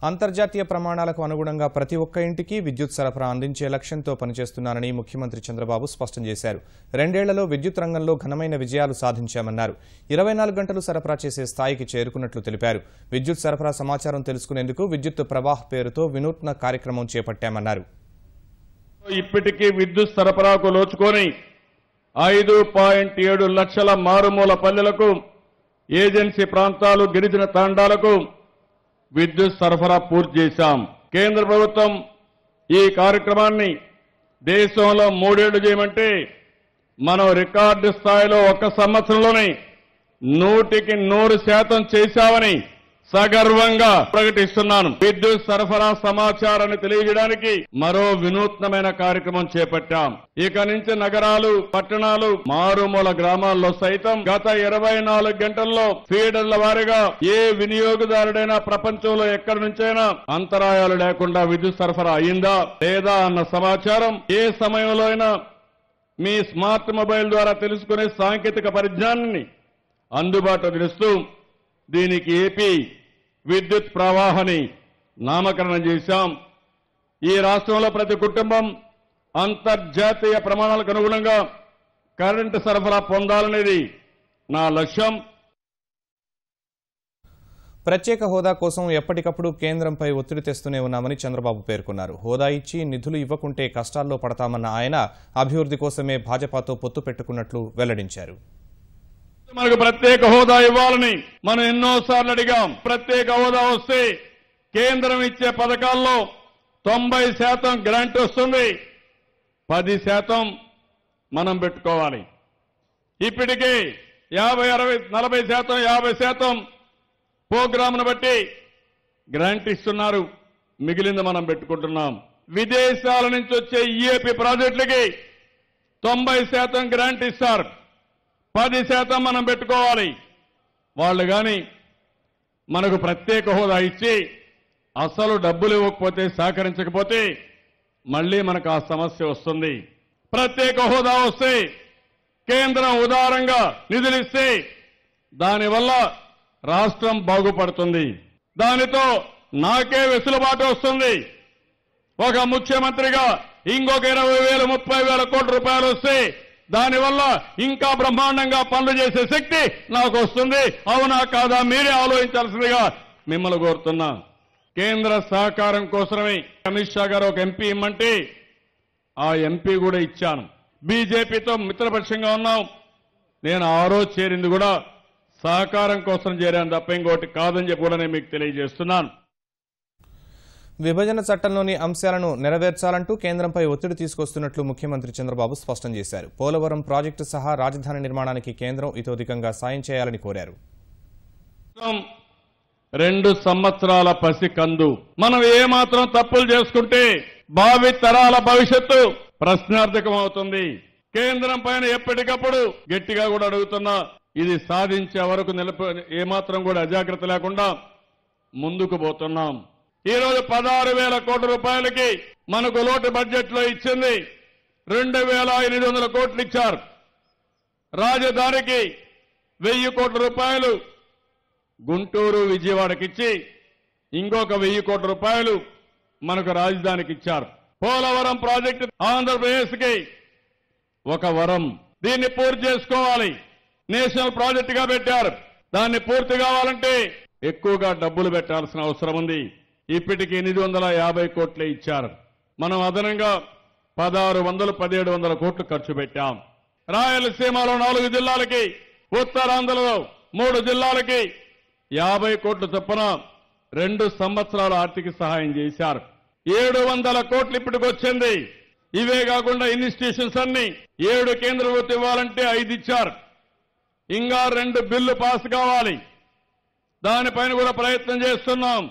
అంతర్జాతీయ ప్రమాణాలకు అనుగుణంగా ప్రతి ఒక్క ఇంటికి విద్యుత్ సరఫరా అందించే లక్ష్యంతో పనిచేస్తున్నానని ముఖ్యమంత్రి చంద్రబాబు స్పష్టం చేశారు. 2 ఏళ్లలో విద్యుత్ రంగంలో ఘనమైన విజయాలు సాధించామన్నారు. 24 గంటలు సరఫరా చేసే స్థాయికి చేరుకున్నట్లు తెలిపారు. విద్యుత్ సరఫరా సమాచారం తెలుసుకునేందుకు విద్యుత్ ప్రవాహ్ పేరుతో వినూత్న కార్యక్రమం చేపట్టామన్నారు. ఇప్పటికీ విద్యుత్ సరఫరాకు నోచుకొని 5.7 లక్షల మారుమూల పల్లెలకు, ఏజెన్సీ ప్రాంతాలు, గిరిజన తాండాలకు విద్యుత్ సరఫరా పూర్తి చేశాం. కేంద్ర ప్రభుత్వం ఈ కార్యక్రమాన్ని దేశంలో 3 ఏళ్లు చేయమంటే మనం రికార్డు స్థాయిలో 1 సంవత్సరంలోనే 100% చేశామని సగర్వంగా ప్రకటిస్తున్నాను. విద్యుత్ సరఫరా సమాచారాన్ని తెలియజేయడానికి మరో వినూత్నమైన కార్యక్రమం చేపట్టాం. ఇక నుంచి నగరాలు, పట్టణాలు, మారుమూల గ్రామాల్లో సైతం గత 24 గంటల్లో ఫీడర్ల వారీగా ఏ వినియోగదారుడైనా ప్రపంచంలో ఎక్కడి నుంచైనా అంతరాయాలు లేకుండా విద్యుత్ సరఫరా అయిందా లేదా అన్న సమాచారం ఏ సమయంలో అయినా మీ స్మార్ట్ మొబైల్ ద్వారా తెలుసుకునే సాంకేతిక పరిజ్ఞానాన్ని అందుబాటులో తెలుస్తూ దీనికి ఏపీ విద్యుత్ ప్రవాహాన్ని నామకరణం చేశాం. ఈ రాష్ట్రంలో ప్రతి కుటుంబం అంతర్జాతీయ ప్రమాణాలకు అనుగుణంగా కరెంటు సరఫరా పొందాలనేది నా లక్ష్యం. ప్రత్యేక హోదా కోసం ఎప్పటికప్పుడు కేంద్రంపై ఒత్తిడి తెస్తూనే ఉన్నామని చంద్రబాబు పేర్కొన్నారు. హోదా ఇచ్చి నిధులు ఇవ్వకుంటే కష్టాల్లో పడతామన్న ఆయన అభివృద్ధి కోసమే భాజపాతో పొత్తు పెట్టుకున్నట్లు వెల్లడించారు. మనకు ప్రత్యేక హోదా ఇవ్వాలని మనం ఎన్నోసార్లు అడిగాం. ప్రత్యేక హోదా వస్తే కేంద్రం ఇచ్చే పథకాల్లో 90% గ్రాంట్ వస్తుంది, 10% మనం పెట్టుకోవాలి. ఇప్పటికే 50, 60, 40%, 50% ప్రోగ్రామ్ను బట్టి గ్రాంట్ ఇస్తున్నారు. మిగిలింది మనం పెట్టుకుంటున్నాం. విదేశాల నుంచి వచ్చే ఈఏపీ ప్రాజెక్టులకి 90% గ్రాంట్ ఇస్తారు, 10% మనం పెట్టుకోవాలి. వాళ్ళు కానీ మనకు ప్రత్యేక హోదా ఇచ్చి అసలు డబ్బులు ఇవ్వకపోతే, సహకరించకపోతే మళ్లీ మనకు ఆ సమస్య వస్తుంది. ప్రత్యేక హోదా వస్తే కేంద్రం ఉదారంగా నిధులిస్తే దానివల్ల రాష్ట్రం బాగుపడుతుంది. దానితో నాకే వెసులుబాటు వస్తుంది. ఒక ముఖ్యమంత్రిగా ఇంకొక 20,000, 30,000 కోట్ల రూపాయలు వస్తే దానివల్ల ఇంకా బ్రహ్మాండంగా పనులు చేసే శక్తి నాకు వస్తుంది. అవునా కాదా మీరే ఆలోచించాల్సిందిగా మిమ్మల్ని కోరుతున్నా. కేంద్ర సహకారం కోసమే అమిత్ షా గారు ఒక ఎంపీ ఇమ్మంటే ఆ ఎంపీ కూడా ఇచ్చాను. బీజేపీతో మిత్రపక్షంగా ఉన్నాం. నేను ఆ రోజు చేరింది కూడా సహకారం కోసం చేరాను తప్ప ఇంకోటి కాదని చెప్పి కూడా నేను మీకు తెలియజేస్తున్నాను. విభజన చట్టంలోని అంశాలను నెరవేర్చాలంటూ కేంద్రంపై ఒత్తిడి తీసుకొస్తున్నట్లు ముఖ్యమంత్రి చంద్రబాబు స్పష్టం చేశారు. పోలవరం ప్రాజెక్టు సహా రాజధాని నిర్మాణానికి కేంద్రం ఇతోధికంగా సాయం చేయాలని కోరారు. 2 సంవత్సరాల పసికందు మనం ఏమాత్రం తప్పులు చేసుకుంటే భావి తరాల భవిష్యత్తు ప్రశ్నార్థకం అవుతుంది. కేంద్రం పైన ఎప్పటికప్పుడు గట్టిగా కూడా అడుగుతున్నా. ఇది సాధించే వరకు ఏమాత్రం కూడా అజాగ్రత్త లేకుండా ముందుకు పోతున్నాం. ఈ రోజు 16,000 కోట్ల రూపాయలకి మనకు లోటు బడ్జెట్ లో ఇచ్చింది. 2,800 కోట్లు ఇచ్చారు. రాజధానికి 1,000 కోట్ల రూపాయలు గుంటూరు, విజయవాడకి ఇచ్చి ఇంకొక 1,000 కోట్ల రూపాయలు మనకు రాజధానికి ఇచ్చారు. పోలవరం ప్రాజెక్టు ఆంధ్రప్రదేశ్ కి ఒక వరం. దీన్ని పూర్తి చేసుకోవాలి. నేషనల్ ప్రాజెక్టుగా పెట్టారు. దాన్ని పూర్తి కావాలంటే ఎక్కువగా డబ్బులు పెట్టాల్సిన అవసరం ఉంది. ఇప్పటికి 850 కోట్లే ఇచ్చారు. మనం అదనంగా 1600, 1700 కోట్లు ఖర్చు పెట్టాం. రాయలసీమలో 4 జిల్లాలకి, ఉత్తరాంధ్రలో 3 జిల్లాలకి 50 కోట్ల చొప్పున 2 సంవత్సరాల ఆర్థిక సహాయం చేశారు. 700 కోట్లు ఇప్పటికి వచ్చింది. ఇవే కాకుండా ఇన్స్టిట్యూషన్స్ అన్ని 7 కేంద్ర ప్రభుత్వం ఇవ్వాలంటే 5 ఇచ్చారు. ఇంకా 2 బిల్లు పాస్ కావాలి. దానిపైన కూడా ప్రయత్నం చేస్తున్నాం.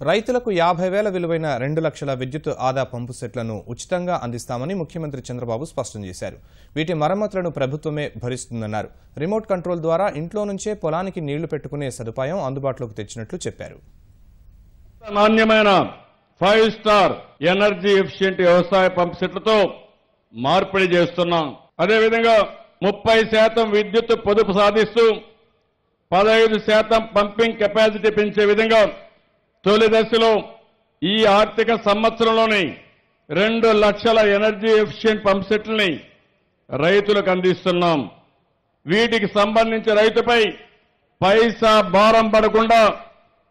రైతులకు 50,000 విలువైన 2 లక్షల విద్యుత్ ఆదా పంపు సెట్లను ఉచితంగా అందిస్తామని ముఖ్యమంత్రి చంద్రబాబు స్పష్టం చేశారు. వీటి మరమ్మతులను ప్రభుత్వమే భరిస్తుందన్నారు. రిమోట్ కంట్రోల్ ద్వారా ఇంట్లో నుంచే పొలానికి నీళ్లు పెట్టుకునే సదుపాయం అందుబాటులోకి తెచ్చినట్లు చెప్పారు. నాణ్యమైన 5 స్టార్ ఎనర్జీ ఎఫిషియెంట్ వ్యవసాయ పంపు సెట్లతో మార్పిడి చేస్తున్నాం. అదేవిధంగా 30% విద్యుత్ పొదుపు సాధిస్తూ 15% పంపింగ్ కెపాసిటీ పెంచే విధంగా తొలి దశలో ఈ ఆర్థిక సంవత్సరంలోనే 2 లక్షల ఎనర్జీ ఎఫిషియెంట్ పంప్ సెట్లని రైతులకు అందిస్తున్నాం. వీటికి సంబంధించి రైతుపై పైసా భారం పడకుండా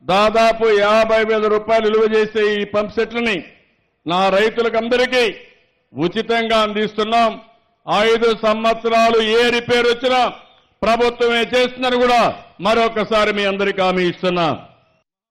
దాదాపు 50,000 రూపాయలు విలువ చేసే ఈ పంప్ సెట్లని నా రైతులకందరికీ ఉచితంగా అందిస్తున్నాం. 5 సంవత్సరాలు ఏ రిపేర్ వచ్చినా ప్రభుత్వమే చేస్తుందని కూడా మరొకసారి మీ అందరికీ హామీ ఇస్తున్నా.